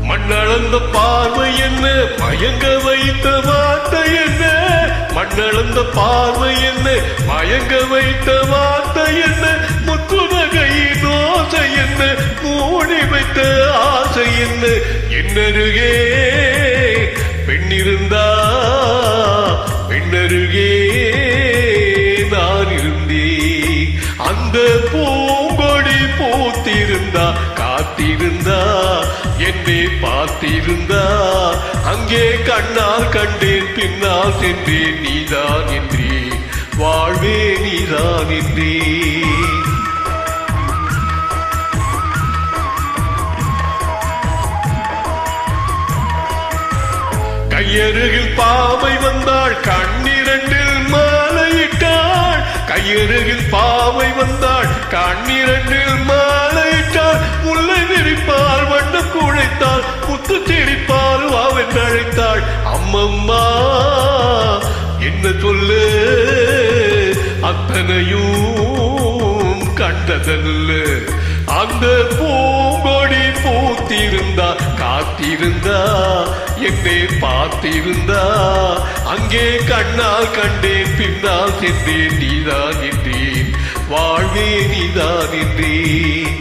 மண்ணளந்த பார்வை என்ன, மயங்க வைத்த வார்த்தை என்ன? மண்ணளந்த பார்வை என்ன, மயங்க வைத்த வார்த்தை என்ன? முத்துநகை தோசை என்ன, மூடி வைத்த ஆசை என்ன? என்னருகே பெண்ணிருந்தா, பெண்ணருகே நான் இருந்தேன். அந்த பூங்கொடி பூத்திருந்தா, காத்திருந்தா, என்னை பார்த்திருந்தா, அங்கே கண்ணால் கண்டேன், பின்னால் சென்றேன். நீதான் என்றே வாழ்வே, நீதான் என்றே. கையருகில் பாவை வந்தாள், கண்ணிரண்டில் மாலையிட்டாள். கையருகில் பாவை வந்தாள், கண்ணிரண்டில் மாலையிட்டாள். முல்லை விரிப்பால் வண்ணம் குழைத்தாள், முத்து செடிப்பால் வாவென்று அழைத்தாள். அம்மம்மா என்ன சொல்லு, அத்தனையும் கண்டதல்ல. அந்த பூங்கொடி பூத்திருந்தா, காத்திருந்தா, என்னை பார்த்திருந்தா, அங்கே கண்ணால் கண்டேன், பின்னால் சென்றேன். நீதான் என்றேன் வாழ்வே, நீதான் என்றேன்.